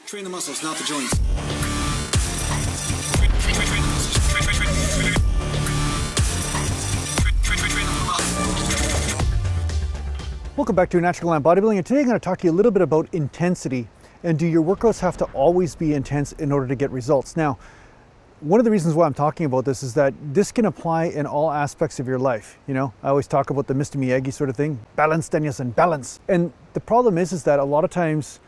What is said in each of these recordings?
Train the muscles, not the joints. Welcome back to Natural Glam Bodybuilding, and today I'm going to talk to you a little bit about intensity and do your workouts have to always be intense in order to get results? Now, one of the reasons why I'm talking about this is that this can apply in all aspects of your life. You know, I always talk about the Mr. Miyagi sort of thing, balance, Denius, and balance. And the problem is that a lot of times,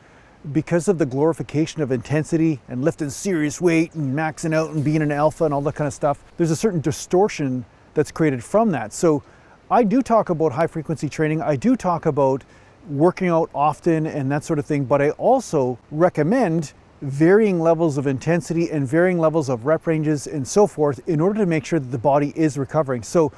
because of the glorification of intensity and lifting serious weight and maxing out and being an alpha and all that kind of stuff, there's a certain distortion that's created from that. So I do talk about high frequency training. I do talk about working out often and that sort of thing, but I also recommend varying levels of intensity and varying levels of rep ranges and so forth in order to make sure that the body is recovering. So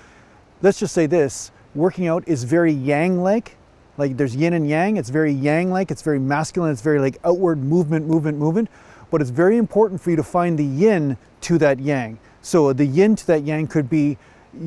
let's just say this, working out is very yang-like. Like there's yin and yang, it's very yang-like, it's very masculine, it's very like outward movement, but it's very important for you to find the yin to that yang. So the yin to that yang could be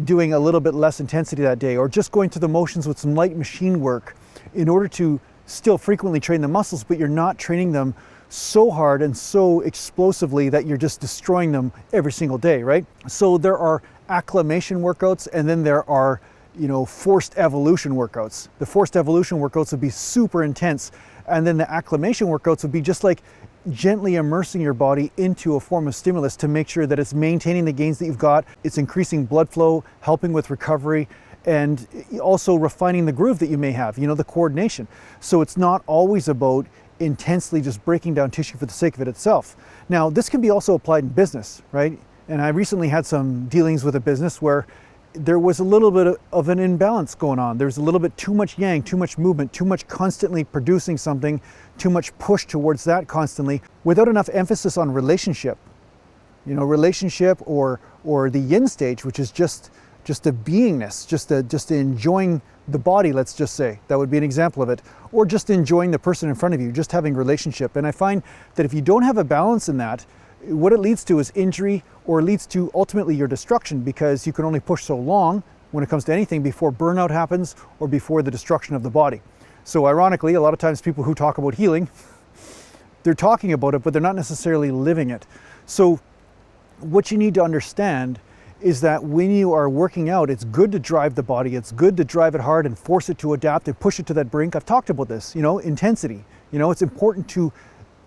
doing a little bit less intensity that day, or just going through the motions with some light machine work in order to still frequently train the muscles, but you're not training them so hard and so explosively that you're just destroying them every single day, right? So there are acclimation workouts, and then there are, you know, forced evolution workouts. The forced evolution workouts would be super intense, and then the acclimation workouts would be just like gently immersing your body into a form of stimulus to make sure that it's maintaining the gains that you've got, it's increasing blood flow, helping with recovery, and also refining the groove that you may have, you know, the coordination. So it's not always about intensely just breaking down tissue for the sake of it itself. Now, this can be also applied in business, right? And I recently had some dealings with a business where there was a little bit of an imbalance going on. There's a little bit too much yang, too much movement, too much constantly producing something, too much push towards that constantly, without enough emphasis on relationship. You know, relationship or the yin stage, which is just a beingness, just enjoying the body, let's just say. That would be an example of it. Or just enjoying the person in front of you, just having relationship. And I find that if you don't have a balance in that, what it leads to is injury, or leads to ultimately your destruction, because you can only push so long when it comes to anything before burnout happens or before the destruction of the body. So ironically, a lot of times people who talk about healing, they're talking about it, but they're not necessarily living it. So what you need to understand is that when you are working out, it's good to drive the body, it's good to drive it hard and force it to adapt and push it to that brink. I've talked about this, you know, intensity. You know, it's important to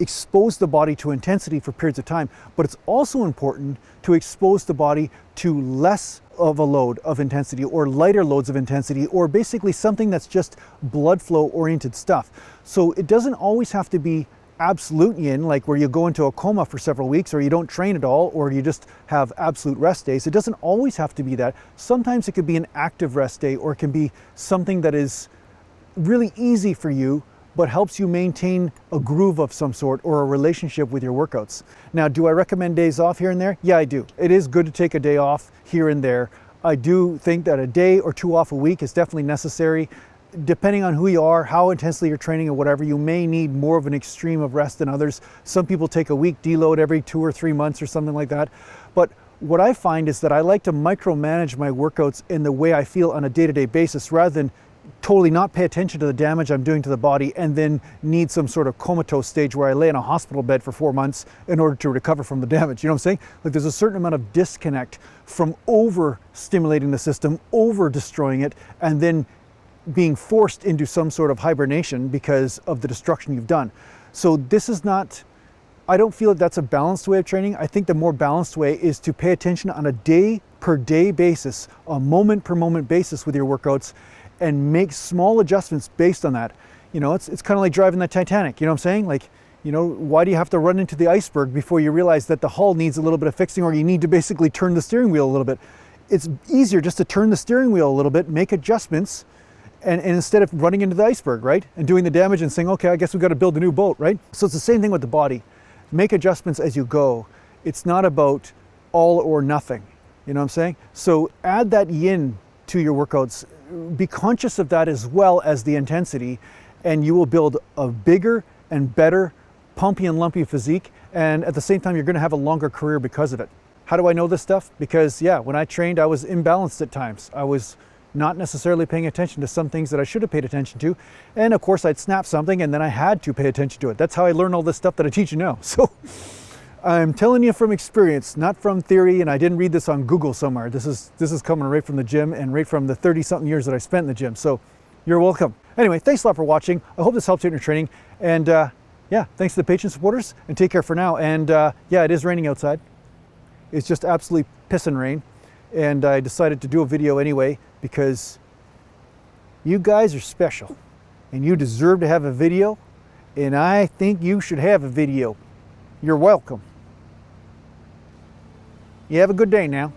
expose the body to intensity for periods of time, but it's also important to expose the body to less of a load of intensity, or lighter loads of intensity, or basically something that's just blood flow oriented stuff. So it doesn't always have to be absolute yin, like where you go into a coma for several weeks, or you don't train at all, or you just have absolute rest days. It doesn't always have to be that. Sometimes it could be an active rest day, or it can be something that is really easy for you, but helps you maintain a groove of some sort or a relationship with your workouts. Now, do I recommend days off here and there? Yeah, I do. It is good to take a day off here and there. I do think that a day or two off a week is definitely necessary. Depending on who you are, how intensely you're training or whatever, you may need more of an extreme of rest than others. Some people take a week deload every 2 or 3 months or something like that. But what I find is that I like to micromanage my workouts in the way I feel on a day-to-day basis, rather than totally not pay attention to the damage I'm doing to the body and then need some sort of comatose stage where I lay in a hospital bed for 4 months in order to recover from the damage. You know what I'm saying? Like there's a certain amount of disconnect from over stimulating the system, over destroying it, and then being forced into some sort of hibernation because of the destruction you've done. So this is not, I don't feel that that's a balanced way of training. I think the more balanced way is to pay attention on a day per day basis, a moment per moment basis with your workouts, and make small adjustments based on that. You know, it's kind of like driving the Titanic, you know what I'm saying? Like, you know, why do you have to run into the iceberg before you realize that the hull needs a little bit of fixing, or you need to basically turn the steering wheel a little bit? It's easier just to turn the steering wheel a little bit, make adjustments, and instead of running into the iceberg, right? And doing the damage and saying, okay, I guess we've got to build a new boat, right? So it's the same thing with the body. Make adjustments as you go. It's not about all or nothing, you know what I'm saying? So add that yin to your workouts. Be conscious of that as well as the intensity, and you will build a bigger and better pumpy and lumpy physique, and at the same time you're going to have a longer career because of it. How do I know this stuff? Because yeah, when I trained I was imbalanced at times. I was, not necessarily paying attention to some things that I should have paid attention to. And of course I'd snap something and then I had to pay attention to it. That's how I learn all this stuff that I teach you now. So I'm telling you from experience, not from theory, and I didn't read this on Google somewhere. This is coming right from the gym and right from the 30-something years that I spent in the gym. So you're welcome. Anyway, thanks a lot for watching. I hope this helps you in your training. And yeah, thanks to the Patreon supporters, and take care for now. And yeah, it is raining outside. It's just absolutely pissing rain. And I decided to do a video anyway because you guys are special and you deserve to have a video, and I think you should have a video. You're welcome. You have a good day now.